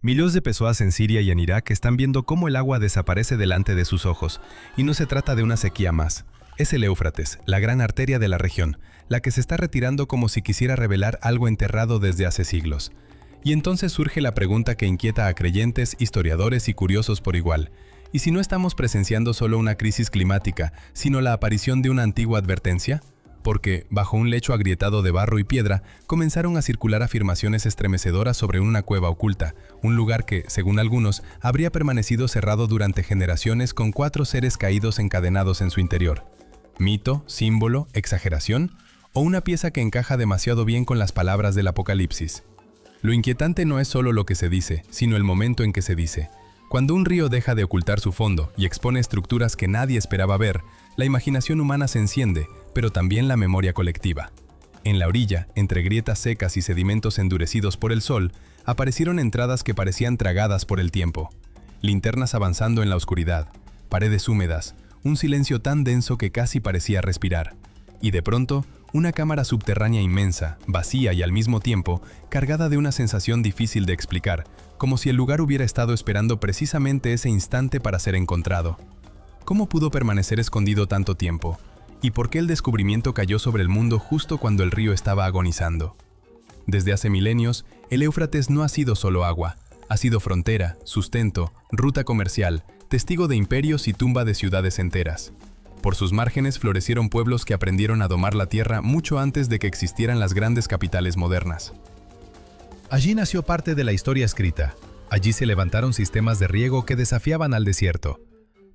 Miles de personas en Siria y en Irak están viendo cómo el agua desaparece delante de sus ojos, y no se trata de una sequía más. Es el Éufrates, la gran arteria de la región, la que se está retirando como si quisiera revelar algo enterrado desde hace siglos. Y entonces surge la pregunta que inquieta a creyentes, historiadores y curiosos por igual. ¿Y si no estamos presenciando solo una crisis climática, sino la aparición de una antigua advertencia? Porque, bajo un lecho agrietado de barro y piedra, comenzaron a circular afirmaciones estremecedoras sobre una cueva oculta, un lugar que, según algunos, habría permanecido cerrado durante generaciones con 4 seres caídos encadenados en su interior. ¿Mito, símbolo, exageración? ¿O una pieza que encaja demasiado bien con las palabras del Apocalipsis? Lo inquietante no es solo lo que se dice, sino el momento en que se dice. Cuando un río deja de ocultar su fondo y expone estructuras que nadie esperaba ver, la imaginación humana se enciende, pero también la memoria colectiva. En la orilla, entre grietas secas y sedimentos endurecidos por el sol, aparecieron entradas que parecían tragadas por el tiempo. Linternas avanzando en la oscuridad, paredes húmedas, un silencio tan denso que casi parecía respirar. Y de pronto, una cámara subterránea inmensa, vacía y al mismo tiempo, cargada de una sensación difícil de explicar, como si el lugar hubiera estado esperando precisamente ese instante para ser encontrado. ¿Cómo pudo permanecer escondido tanto tiempo? ¿Y por qué el descubrimiento cayó sobre el mundo justo cuando el río estaba agonizando? Desde hace milenios, el Éufrates no ha sido solo agua, ha sido frontera, sustento, ruta comercial, testigo de imperios y tumba de ciudades enteras. Por sus márgenes florecieron pueblos que aprendieron a domar la tierra mucho antes de que existieran las grandes capitales modernas. Allí nació parte de la historia escrita. Allí se levantaron sistemas de riego que desafiaban al desierto.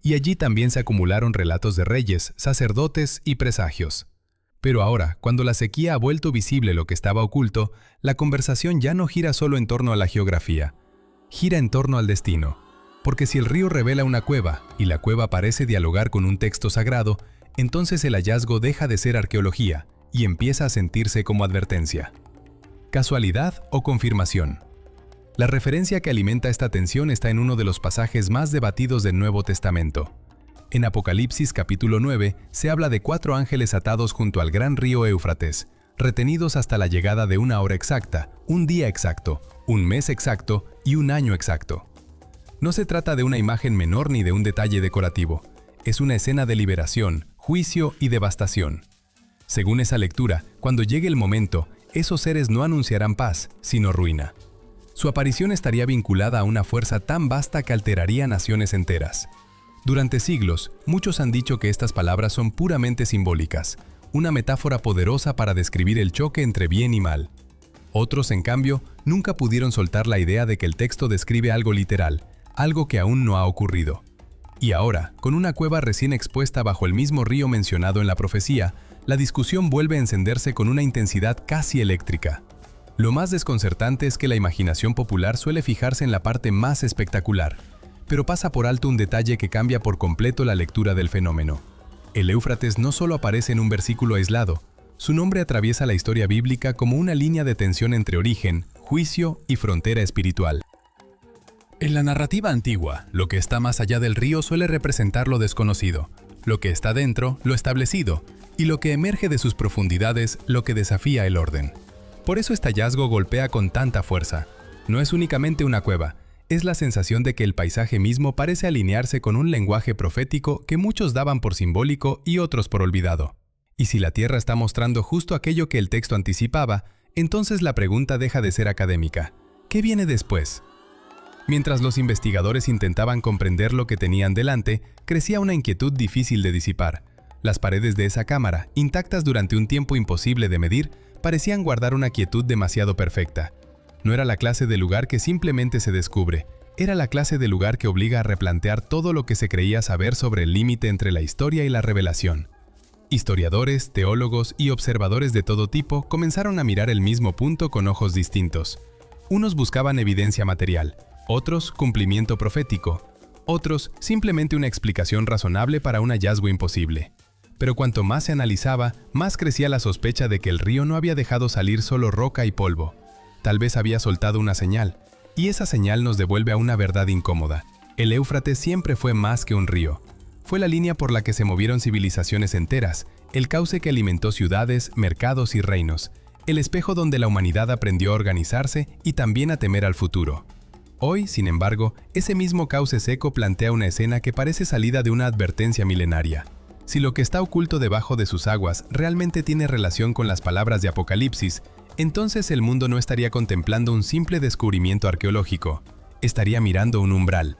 Y allí también se acumularon relatos de reyes, sacerdotes y presagios. Pero ahora, cuando la sequía ha vuelto visible lo que estaba oculto, la conversación ya no gira solo en torno a la geografía. Gira en torno al destino. Porque si el río revela una cueva y la cueva parece dialogar con un texto sagrado, entonces el hallazgo deja de ser arqueología y empieza a sentirse como advertencia. ¿Casualidad o confirmación? La referencia que alimenta esta tensión está en uno de los pasajes más debatidos del Nuevo Testamento. En Apocalipsis capítulo 9 se habla de 4 ángeles atados junto al gran río Éufrates, retenidos hasta la llegada de una hora exacta, un día exacto, un mes exacto y un año exacto. No se trata de una imagen menor ni de un detalle decorativo. Es una escena de liberación, juicio y devastación. Según esa lectura, cuando llegue el momento, esos seres no anunciarán paz, sino ruina. Su aparición estaría vinculada a una fuerza tan vasta que alteraría naciones enteras. Durante siglos, muchos han dicho que estas palabras son puramente simbólicas, una metáfora poderosa para describir el choque entre bien y mal. Otros, en cambio, nunca pudieron soltar la idea de que el texto describe algo literal, algo que aún no ha ocurrido. Y ahora, con una cueva recién expuesta bajo el mismo río mencionado en la profecía, la discusión vuelve a encenderse con una intensidad casi eléctrica. Lo más desconcertante es que la imaginación popular suele fijarse en la parte más espectacular, pero pasa por alto un detalle que cambia por completo la lectura del fenómeno. El Éufrates no solo aparece en un versículo aislado, su nombre atraviesa la historia bíblica como una línea de tensión entre origen, juicio y frontera espiritual. En la narrativa antigua, lo que está más allá del río suele representar lo desconocido, lo que está dentro, lo establecido, y lo que emerge de sus profundidades, lo que desafía el orden. Por eso este hallazgo golpea con tanta fuerza. No es únicamente una cueva, es la sensación de que el paisaje mismo parece alinearse con un lenguaje profético que muchos daban por simbólico y otros por olvidado. Y si la Tierra está mostrando justo aquello que el texto anticipaba, entonces la pregunta deja de ser académica. ¿Qué viene después? Mientras los investigadores intentaban comprender lo que tenían delante, crecía una inquietud difícil de disipar. Las paredes de esa cámara, intactas durante un tiempo imposible de medir, parecían guardar una quietud demasiado perfecta. No era la clase de lugar que simplemente se descubre, era la clase de lugar que obliga a replantear todo lo que se creía saber sobre el límite entre la historia y la revelación. Historiadores, teólogos y observadores de todo tipo comenzaron a mirar el mismo punto con ojos distintos. Unos buscaban evidencia material, otros cumplimiento profético, otros simplemente una explicación razonable para un hallazgo imposible. Pero cuanto más se analizaba, más crecía la sospecha de que el río no había dejado salir solo roca y polvo. Tal vez había soltado una señal, y esa señal nos devuelve a una verdad incómoda. El Éufrates siempre fue más que un río. Fue la línea por la que se movieron civilizaciones enteras, el cauce que alimentó ciudades, mercados y reinos, el espejo donde la humanidad aprendió a organizarse y también a temer al futuro. Hoy, sin embargo, ese mismo cauce seco plantea una escena que parece salida de una advertencia milenaria. Si lo que está oculto debajo de sus aguas realmente tiene relación con las palabras de Apocalipsis, entonces el mundo no estaría contemplando un simple descubrimiento arqueológico, estaría mirando un umbral.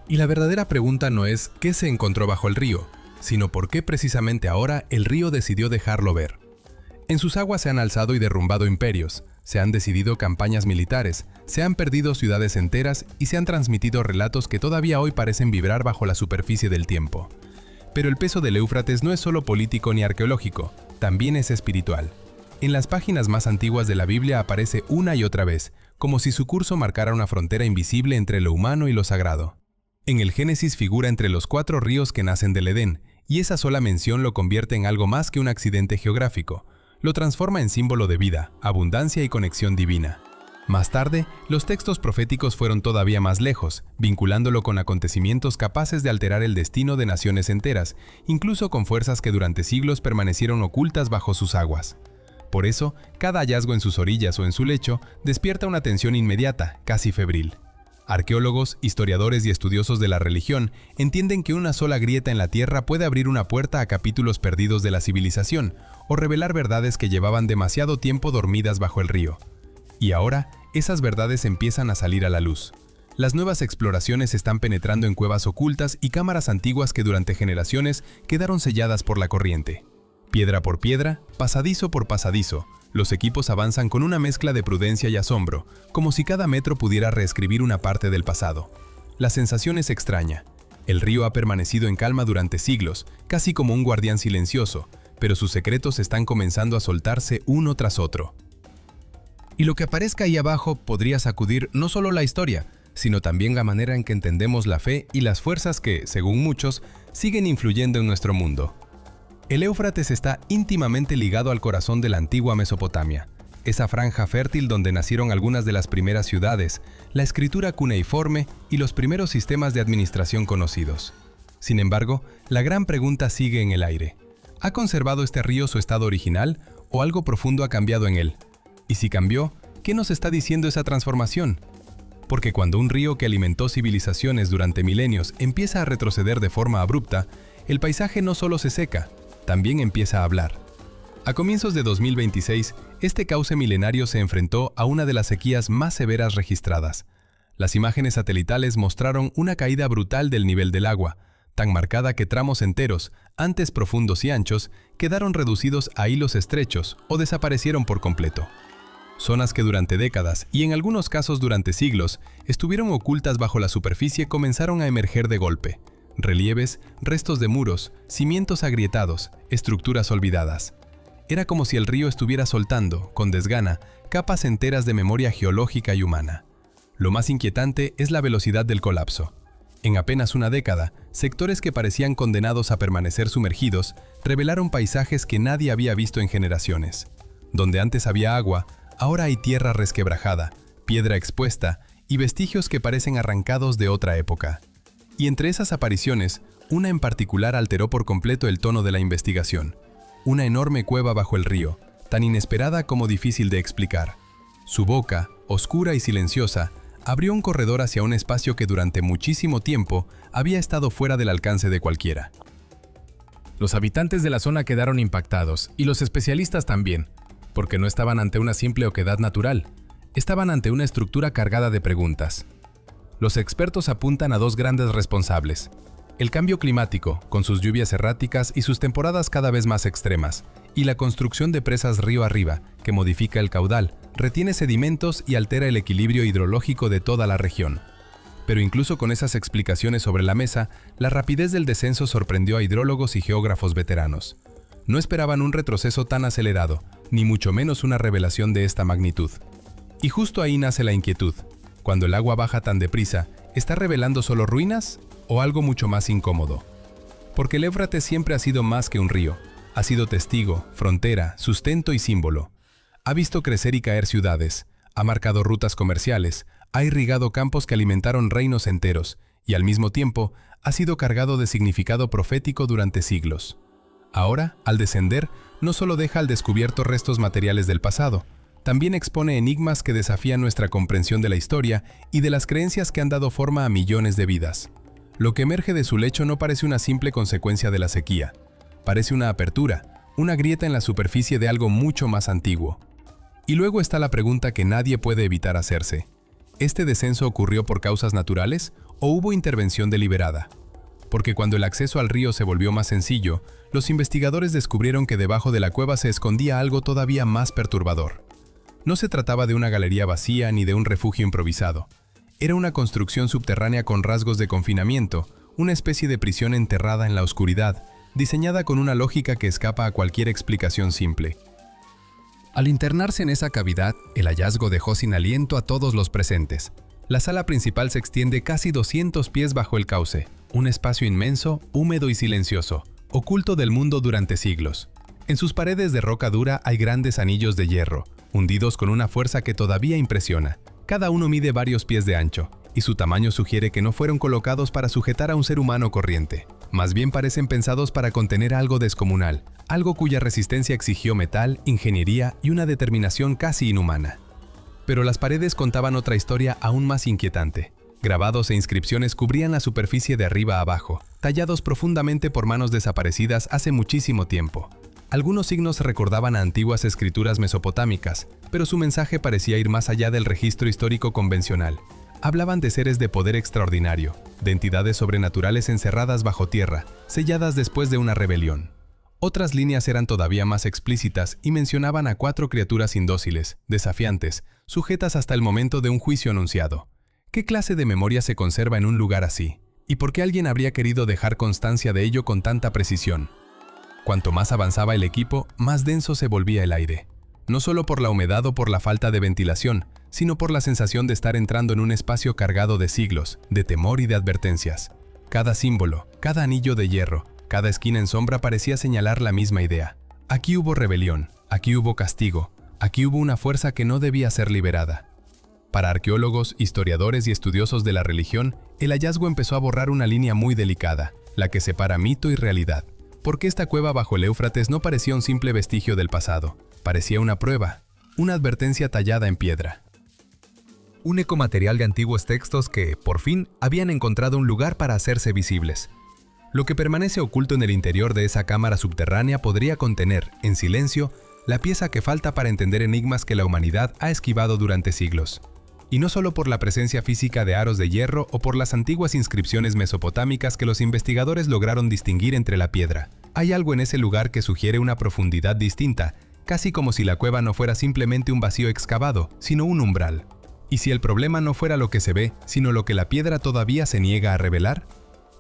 Y la verdadera pregunta no es ¿qué se encontró bajo el río?, sino por qué precisamente ahora el río decidió dejarlo ver. En sus aguas se han alzado y derrumbado imperios, se han decidido campañas militares, se han perdido ciudades enteras y se han transmitido relatos que todavía hoy parecen vibrar bajo la superficie del tiempo. Pero el peso del Éufrates no es solo político ni arqueológico, también es espiritual. En las páginas más antiguas de la Biblia aparece una y otra vez, como si su curso marcara una frontera invisible entre lo humano y lo sagrado. En el Génesis figura entre los 4 ríos que nacen del Edén, y esa sola mención lo convierte en algo más que un accidente geográfico. Lo transforma en símbolo de vida, abundancia y conexión divina. Más tarde, los textos proféticos fueron todavía más lejos, vinculándolo con acontecimientos capaces de alterar el destino de naciones enteras, incluso con fuerzas que durante siglos permanecieron ocultas bajo sus aguas. Por eso, cada hallazgo en sus orillas o en su lecho despierta una atención inmediata, casi febril. Arqueólogos, historiadores y estudiosos de la religión entienden que una sola grieta en la tierra puede abrir una puerta a capítulos perdidos de la civilización o revelar verdades que llevaban demasiado tiempo dormidas bajo el río. Y ahora, esas verdades empiezan a salir a la luz. Las nuevas exploraciones están penetrando en cuevas ocultas y cámaras antiguas que durante generaciones quedaron selladas por la corriente. Piedra por piedra, pasadizo por pasadizo, los equipos avanzan con una mezcla de prudencia y asombro, como si cada metro pudiera reescribir una parte del pasado. La sensación es extraña. El río ha permanecido en calma durante siglos, casi como un guardián silencioso, pero sus secretos están comenzando a soltarse uno tras otro. Y lo que aparezca ahí abajo podría sacudir no solo la historia, sino también la manera en que entendemos la fe y las fuerzas que, según muchos, siguen influyendo en nuestro mundo. El Éufrates está íntimamente ligado al corazón de la antigua Mesopotamia, esa franja fértil donde nacieron algunas de las primeras ciudades, la escritura cuneiforme y los primeros sistemas de administración conocidos. Sin embargo, la gran pregunta sigue en el aire. ¿Ha conservado este río su estado original o algo profundo ha cambiado en él? Y si cambió, ¿qué nos está diciendo esa transformación? Porque cuando un río que alimentó civilizaciones durante milenios empieza a retroceder de forma abrupta, el paisaje no solo se seca, también empieza a hablar. A comienzos de 2026, este cauce milenario se enfrentó a una de las sequías más severas registradas. Las imágenes satelitales mostraron una caída brutal del nivel del agua, tan marcada que tramos enteros, antes profundos y anchos, quedaron reducidos a hilos estrechos o desaparecieron por completo. Zonas que durante décadas, y en algunos casos durante siglos, estuvieron ocultas bajo la superficie comenzaron a emerger de golpe. Relieves, restos de muros, cimientos agrietados, estructuras olvidadas. Era como si el río estuviera soltando, con desgana, capas enteras de memoria geológica y humana. Lo más inquietante es la velocidad del colapso. En apenas una década, sectores que parecían condenados a permanecer sumergidos revelaron paisajes que nadie había visto en generaciones. Donde antes había agua, ahora hay tierra resquebrajada, piedra expuesta y vestigios que parecen arrancados de otra época. Y entre esas apariciones, una en particular alteró por completo el tono de la investigación. Una enorme cueva bajo el río, tan inesperada como difícil de explicar. Su boca, oscura y silenciosa, abrió un corredor hacia un espacio que durante muchísimo tiempo había estado fuera del alcance de cualquiera. Los habitantes de la zona quedaron impactados, y los especialistas también, porque no estaban ante una simple oquedad natural, estaban ante una estructura cargada de preguntas. Los expertos apuntan a dos grandes responsables: el cambio climático, con sus lluvias erráticas y sus temporadas cada vez más extremas, y la construcción de presas río arriba, que modifica el caudal, retiene sedimentos y altera el equilibrio hidrológico de toda la región. Pero incluso con esas explicaciones sobre la mesa, la rapidez del descenso sorprendió a hidrólogos y geógrafos veteranos. No esperaban un retroceso tan acelerado, ni mucho menos una revelación de esta magnitud. Y justo ahí nace la inquietud. Cuando el agua baja tan deprisa, ¿está revelando solo ruinas o algo mucho más incómodo? Porque el Éufrates siempre ha sido más que un río. Ha sido testigo, frontera, sustento y símbolo. Ha visto crecer y caer ciudades, ha marcado rutas comerciales, ha irrigado campos que alimentaron reinos enteros y al mismo tiempo ha sido cargado de significado profético durante siglos. Ahora, al descender, no solo deja al descubierto restos materiales del pasado, también expone enigmas que desafían nuestra comprensión de la historia y de las creencias que han dado forma a millones de vidas. Lo que emerge de su lecho no parece una simple consecuencia de la sequía. Parece una apertura, una grieta en la superficie de algo mucho más antiguo. Y luego está la pregunta que nadie puede evitar hacerse. ¿Este descenso ocurrió por causas naturales o hubo intervención deliberada? Porque cuando el acceso al río se volvió más sencillo, los investigadores descubrieron que debajo de la cueva se escondía algo todavía más perturbador. No se trataba de una galería vacía ni de un refugio improvisado. Era una construcción subterránea con rasgos de confinamiento, una especie de prisión enterrada en la oscuridad, diseñada con una lógica que escapa a cualquier explicación simple. Al internarse en esa cavidad, el hallazgo dejó sin aliento a todos los presentes. La sala principal se extiende casi 200 pies bajo el cauce, un espacio inmenso, húmedo y silencioso, oculto del mundo durante siglos. En sus paredes de roca dura hay grandes anillos de hierro, hundidos con una fuerza que todavía impresiona. Cada uno mide varios pies de ancho, y su tamaño sugiere que no fueron colocados para sujetar a un ser humano corriente. Más bien parecen pensados para contener algo descomunal, algo cuya resistencia exigió metal, ingeniería y una determinación casi inhumana. Pero las paredes contaban otra historia aún más inquietante. Grabados e inscripciones cubrían la superficie de arriba a abajo, tallados profundamente por manos desaparecidas hace muchísimo tiempo. Algunos signos recordaban a antiguas escrituras mesopotámicas, pero su mensaje parecía ir más allá del registro histórico convencional. Hablaban de seres de poder extraordinario, de entidades sobrenaturales encerradas bajo tierra, selladas después de una rebelión. Otras líneas eran todavía más explícitas y mencionaban a 4 criaturas indóciles, desafiantes, sujetas hasta el momento de un juicio anunciado. ¿Qué clase de memoria se conserva en un lugar así? ¿Y por qué alguien habría querido dejar constancia de ello con tanta precisión? Cuanto más avanzaba el equipo, más denso se volvía el aire. No solo por la humedad o por la falta de ventilación, sino por la sensación de estar entrando en un espacio cargado de siglos, de temor y de advertencias. Cada símbolo, cada anillo de hierro, cada esquina en sombra parecía señalar la misma idea. Aquí hubo rebelión, aquí hubo castigo, aquí hubo una fuerza que no debía ser liberada. Para arqueólogos, historiadores y estudiosos de la religión, el hallazgo empezó a borrar una línea muy delicada, la que separa mito y realidad. Porque esta cueva bajo el Éufrates no parecía un simple vestigio del pasado, parecía una prueba, una advertencia tallada en piedra. Un ecomaterial de antiguos textos que, por fin, habían encontrado un lugar para hacerse visibles. Lo que permanece oculto en el interior de esa cámara subterránea podría contener, en silencio, la pieza que falta para entender enigmas que la humanidad ha esquivado durante siglos. Y no solo por la presencia física de aros de hierro o por las antiguas inscripciones mesopotámicas que los investigadores lograron distinguir entre la piedra. Hay algo en ese lugar que sugiere una profundidad distinta, casi como si la cueva no fuera simplemente un vacío excavado, sino un umbral. ¿Y si el problema no fuera lo que se ve, sino lo que la piedra todavía se niega a revelar?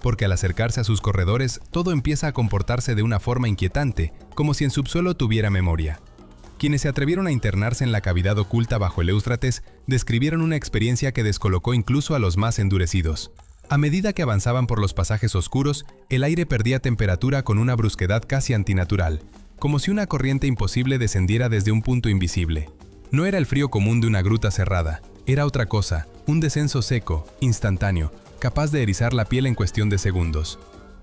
Porque al acercarse a sus corredores, todo empieza a comportarse de una forma inquietante, como si en subsuelo tuviera memoria. Quienes se atrevieron a internarse en la cavidad oculta bajo el Éufrates describieron una experiencia que descolocó incluso a los más endurecidos. A medida que avanzaban por los pasajes oscuros, el aire perdía temperatura con una brusquedad casi antinatural, como si una corriente imposible descendiera desde un punto invisible. No era el frío común de una gruta cerrada, era otra cosa, un descenso seco, instantáneo, capaz de erizar la piel en cuestión de segundos.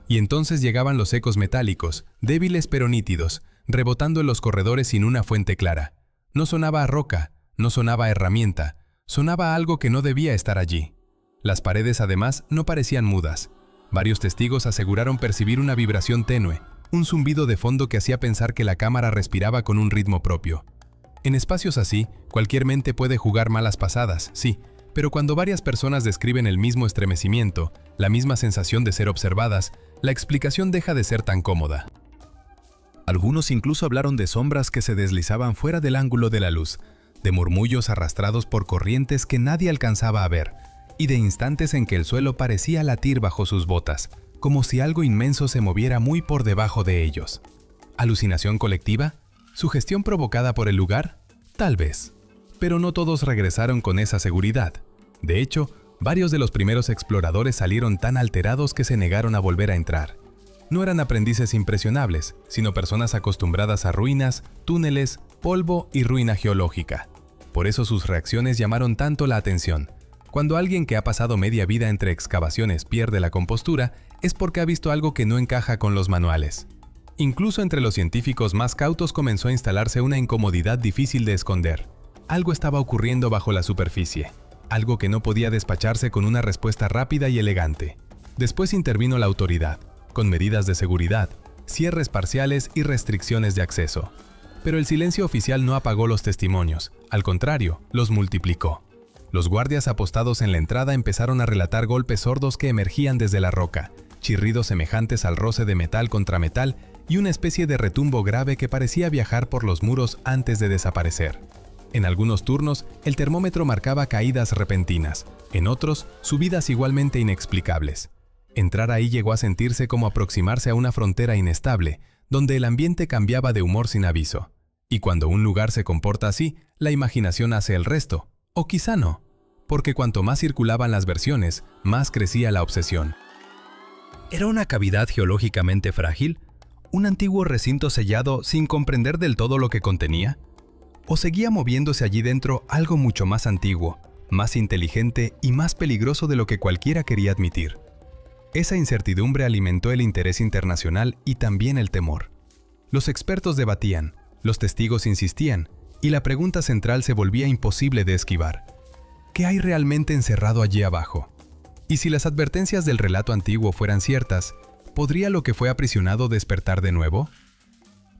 Y entonces llegaban los ecos metálicos, débiles pero nítidos, rebotando en los corredores sin una fuente clara. No sonaba a roca, no sonaba a herramienta, sonaba a algo que no debía estar allí. Las paredes además no parecían mudas. Varios testigos aseguraron percibir una vibración tenue, un zumbido de fondo que hacía pensar que la cámara respiraba con un ritmo propio. En espacios así, cualquier mente puede jugar malas pasadas, sí, pero cuando varias personas describen el mismo estremecimiento, la misma sensación de ser observadas, la explicación deja de ser tan cómoda. Algunos incluso hablaron de sombras que se deslizaban fuera del ángulo de la luz, de murmullos arrastrados por corrientes que nadie alcanzaba a ver, y de instantes en que el suelo parecía latir bajo sus botas, como si algo inmenso se moviera muy por debajo de ellos. ¿Alucinación colectiva? ¿Sugestión provocada por el lugar? Tal vez. Pero no todos regresaron con esa seguridad. De hecho, varios de los primeros exploradores salieron tan alterados que se negaron a volver a entrar. No eran aprendices impresionables, sino personas acostumbradas a ruinas, túneles, polvo y ruina geológica. Por eso sus reacciones llamaron tanto la atención. Cuando alguien que ha pasado media vida entre excavaciones pierde la compostura, es porque ha visto algo que no encaja con los manuales. Incluso entre los científicos más cautos comenzó a instalarse una incomodidad difícil de esconder. Algo estaba ocurriendo bajo la superficie, algo que no podía despacharse con una respuesta rápida y elegante. Después intervino la autoridad, con medidas de seguridad, cierres parciales y restricciones de acceso. Pero el silencio oficial no apagó los testimonios, al contrario, los multiplicó. Los guardias apostados en la entrada empezaron a relatar golpes sordos que emergían desde la roca, chirridos semejantes al roce de metal contra metal y una especie de retumbo grave que parecía viajar por los muros antes de desaparecer. En algunos turnos, el termómetro marcaba caídas repentinas, en otros, subidas igualmente inexplicables. Entrar ahí llegó a sentirse como aproximarse a una frontera inestable, donde el ambiente cambiaba de humor sin aviso. Y cuando un lugar se comporta así, la imaginación hace el resto. O quizá no, porque cuanto más circulaban las versiones, más crecía la obsesión. ¿Era una cavidad geológicamente frágil? ¿Un antiguo recinto sellado sin comprender del todo lo que contenía? ¿O seguía moviéndose allí dentro algo mucho más antiguo, más inteligente y más peligroso de lo que cualquiera quería admitir? Esa incertidumbre alimentó el interés internacional y también el temor. Los expertos debatían, los testigos insistían, y la pregunta central se volvía imposible de esquivar. ¿Qué hay realmente encerrado allí abajo? Y si las advertencias del relato antiguo fueran ciertas, ¿podría lo que fue aprisionado despertar de nuevo?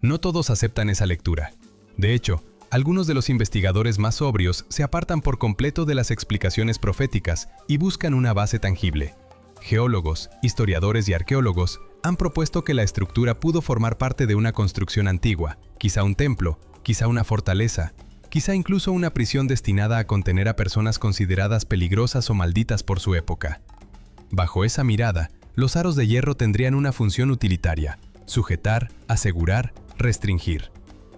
No todos aceptan esa lectura. De hecho, algunos de los investigadores más sobrios se apartan por completo de las explicaciones proféticas y buscan una base tangible. Geólogos, historiadores y arqueólogos han propuesto que la estructura pudo formar parte de una construcción antigua, quizá un templo, quizá una fortaleza, quizá incluso una prisión destinada a contener a personas consideradas peligrosas o malditas por su época. Bajo esa mirada, los aros de hierro tendrían una función utilitaria: sujetar, asegurar, restringir.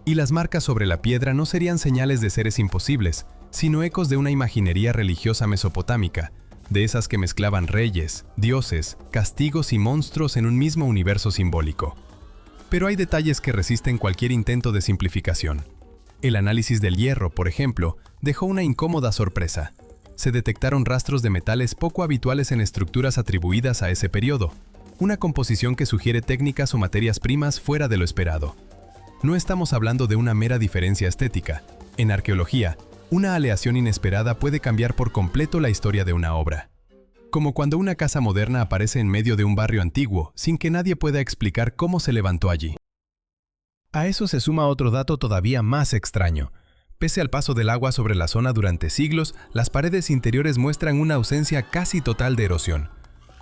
Y las marcas sobre la piedra no serían señales de seres imposibles, sino ecos de una imaginería religiosa mesopotámica, de esas que mezclaban reyes, dioses, castigos y monstruos en un mismo universo simbólico. Pero hay detalles que resisten cualquier intento de simplificación. El análisis del hierro, por ejemplo, dejó una incómoda sorpresa. Se detectaron rastros de metales poco habituales en estructuras atribuidas a ese periodo, una composición que sugiere técnicas o materias primas fuera de lo esperado. No estamos hablando de una mera diferencia estética. En arqueología, una aleación inesperada puede cambiar por completo la historia de una obra. Como cuando una casa moderna aparece en medio de un barrio antiguo, sin que nadie pueda explicar cómo se levantó allí. A eso se suma otro dato todavía más extraño. Pese al paso del agua sobre la zona durante siglos, las paredes interiores muestran una ausencia casi total de erosión.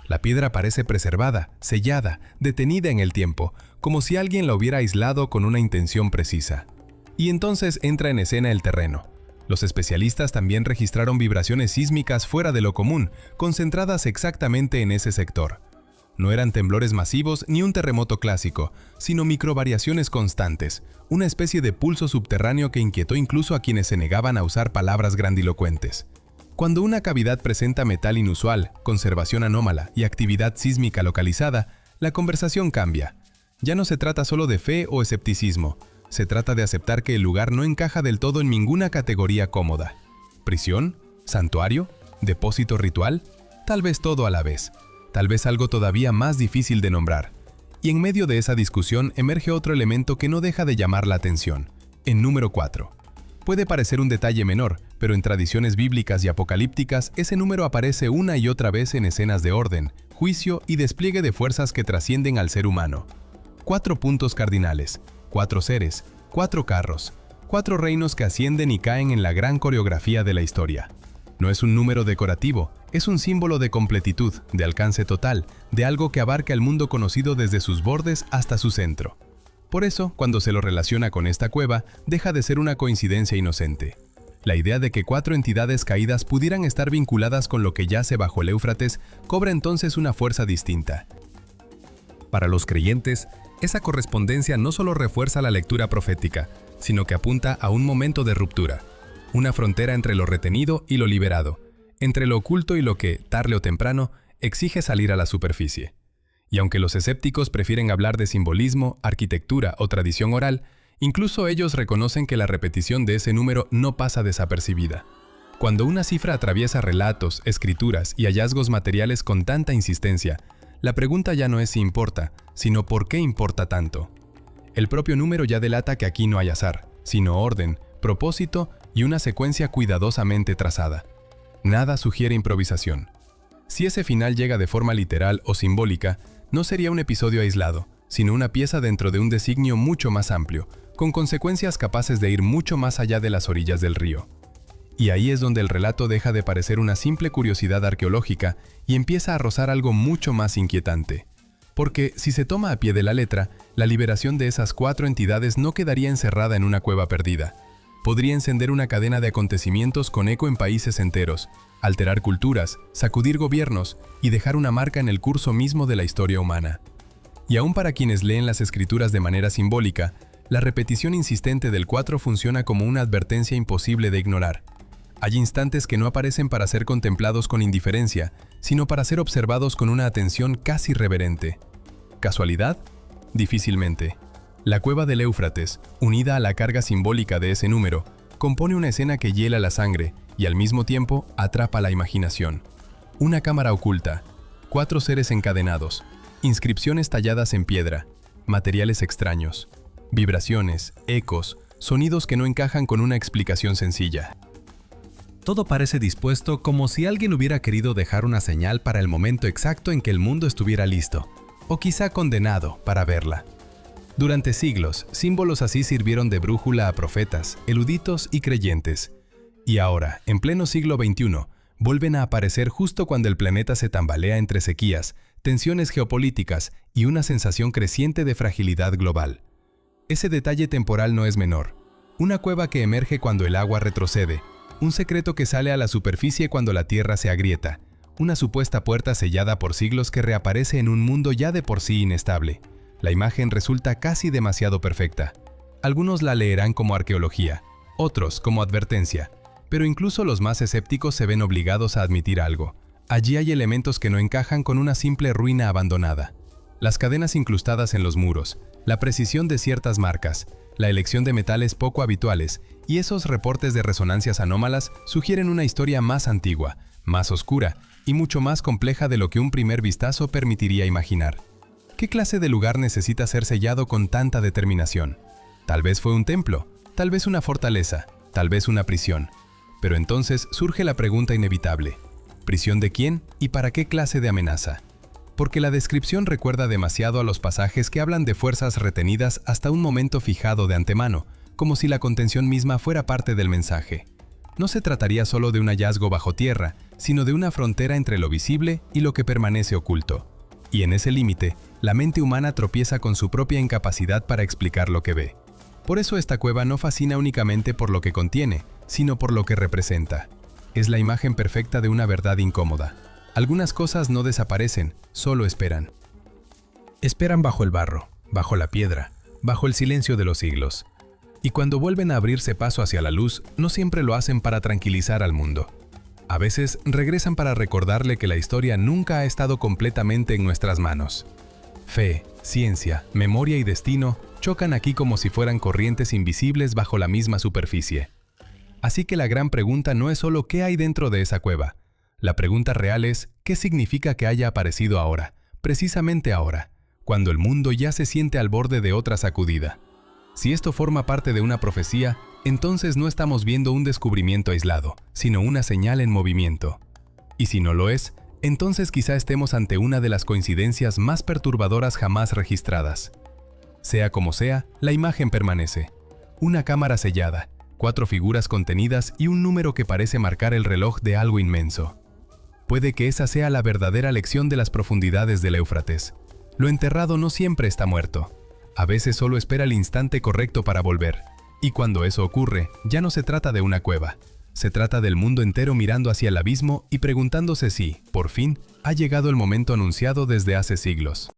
La piedra parece preservada, sellada, detenida en el tiempo, como si alguien la hubiera aislado con una intención precisa. Y entonces entra en escena el terreno. Los especialistas también registraron vibraciones sísmicas fuera de lo común, concentradas exactamente en ese sector. No eran temblores masivos ni un terremoto clásico, sino microvariaciones constantes, una especie de pulso subterráneo que inquietó incluso a quienes se negaban a usar palabras grandilocuentes. Cuando una cavidad presenta metal inusual, conservación anómala y actividad sísmica localizada, la conversación cambia. Ya no se trata solo de fe o escepticismo, se trata de aceptar que el lugar no encaja del todo en ninguna categoría cómoda. ¿Prisión? ¿Santuario? ¿Depósito ritual? Tal vez todo a la vez. Tal vez algo todavía más difícil de nombrar. Y en medio de esa discusión emerge otro elemento que no deja de llamar la atención. En número 4. Puede parecer un detalle menor, pero en tradiciones bíblicas y apocalípticas ese número aparece una y otra vez en escenas de orden, juicio y despliegue de fuerzas que trascienden al ser humano. 4 puntos cardinales, 4 seres, 4 carros, 4 reinos que ascienden y caen en la gran coreografía de la historia. No es un número decorativo, es un símbolo de completitud, de alcance total, de algo que abarca el mundo conocido desde sus bordes hasta su centro. Por eso, cuando se lo relaciona con esta cueva, deja de ser una coincidencia inocente. La idea de que 4 entidades caídas pudieran estar vinculadas con lo que yace bajo el Éufrates cobra entonces una fuerza distinta. Para los creyentes, esa correspondencia no solo refuerza la lectura profética, sino que apunta a un momento de ruptura, una frontera entre lo retenido y lo liberado, entre lo oculto y lo que, tarde o temprano, exige salir a la superficie. Y aunque los escépticos prefieren hablar de simbolismo, arquitectura o tradición oral, incluso ellos reconocen que la repetición de ese número no pasa desapercibida. Cuando una cifra atraviesa relatos, escrituras y hallazgos materiales con tanta insistencia, la pregunta ya no es si importa, sino por qué importa tanto. El propio número ya delata que aquí no hay azar, sino orden, propósito y una secuencia cuidadosamente trazada. Nada sugiere improvisación. Si ese final llega de forma literal o simbólica, no sería un episodio aislado, sino una pieza dentro de un designio mucho más amplio, con consecuencias capaces de ir mucho más allá de las orillas del río. Y ahí es donde el relato deja de parecer una simple curiosidad arqueológica y empieza a rozar algo mucho más inquietante. Porque, si se toma a pie de la letra, la liberación de esas 4 entidades no quedaría encerrada en una cueva perdida. Podría encender una cadena de acontecimientos con eco en países enteros, alterar culturas, sacudir gobiernos y dejar una marca en el curso mismo de la historia humana. Y aún para quienes leen las escrituras de manera simbólica, la repetición insistente del 4 funciona como una advertencia imposible de ignorar. Hay instantes que no aparecen para ser contemplados con indiferencia, sino para ser observados con una atención casi reverente. ¿Casualidad? Difícilmente. La cueva del Éufrates, unida a la carga simbólica de ese número, compone una escena que hiela la sangre y al mismo tiempo atrapa la imaginación. Una cámara oculta, 4 seres encadenados, inscripciones talladas en piedra, materiales extraños, vibraciones, ecos, sonidos que no encajan con una explicación sencilla. Todo parece dispuesto como si alguien hubiera querido dejar una señal para el momento exacto en que el mundo estuviera listo, o quizá condenado para verla. Durante siglos, símbolos así sirvieron de brújula a profetas, eruditos y creyentes. Y ahora, en pleno siglo XXI, vuelven a aparecer justo cuando el planeta se tambalea entre sequías, tensiones geopolíticas y una sensación creciente de fragilidad global. Ese detalle temporal no es menor. Una cueva que emerge cuando el agua retrocede, un secreto que sale a la superficie cuando la tierra se agrieta, una supuesta puerta sellada por siglos que reaparece en un mundo ya de por sí inestable. La imagen resulta casi demasiado perfecta. Algunos la leerán como arqueología, otros como advertencia, pero incluso los más escépticos se ven obligados a admitir algo. Allí hay elementos que no encajan con una simple ruina abandonada. Las cadenas incrustadas en los muros, la precisión de ciertas marcas, la elección de metales poco habituales y esos reportes de resonancias anómalas sugieren una historia más antigua, más oscura y mucho más compleja de lo que un primer vistazo permitiría imaginar. ¿Qué clase de lugar necesita ser sellado con tanta determinación? Tal vez fue un templo, tal vez una fortaleza, tal vez una prisión. Pero entonces surge la pregunta inevitable: ¿prisión de quién y para qué clase de amenaza? Porque la descripción recuerda demasiado a los pasajes que hablan de fuerzas retenidas hasta un momento fijado de antemano, como si la contención misma fuera parte del mensaje. No se trataría solo de un hallazgo bajo tierra, sino de una frontera entre lo visible y lo que permanece oculto. Y en ese límite, la mente humana tropieza con su propia incapacidad para explicar lo que ve. Por eso esta cueva no fascina únicamente por lo que contiene, sino por lo que representa. Es la imagen perfecta de una verdad incómoda. Algunas cosas no desaparecen, solo esperan. Esperan bajo el barro, bajo la piedra, bajo el silencio de los siglos. Y cuando vuelven a abrirse paso hacia la luz, no siempre lo hacen para tranquilizar al mundo. A veces regresan para recordarle que la historia nunca ha estado completamente en nuestras manos. Fe, ciencia, memoria y destino chocan aquí como si fueran corrientes invisibles bajo la misma superficie. Así que la gran pregunta no es solo qué hay dentro de esa cueva. La pregunta real es, ¿qué significa que haya aparecido ahora, precisamente ahora, cuando el mundo ya se siente al borde de otra sacudida? Si esto forma parte de una profecía, entonces no estamos viendo un descubrimiento aislado, sino una señal en movimiento. Y si no lo es, entonces quizá estemos ante una de las coincidencias más perturbadoras jamás registradas. Sea como sea, la imagen permanece. Una cámara sellada, 4 figuras contenidas y un número que parece marcar el reloj de algo inmenso. Puede que esa sea la verdadera lección de las profundidades del Éufrates. Lo enterrado no siempre está muerto. A veces solo espera el instante correcto para volver. Y cuando eso ocurre, ya no se trata de una cueva. Se trata del mundo entero mirando hacia el abismo y preguntándose si, por fin, ha llegado el momento anunciado desde hace siglos.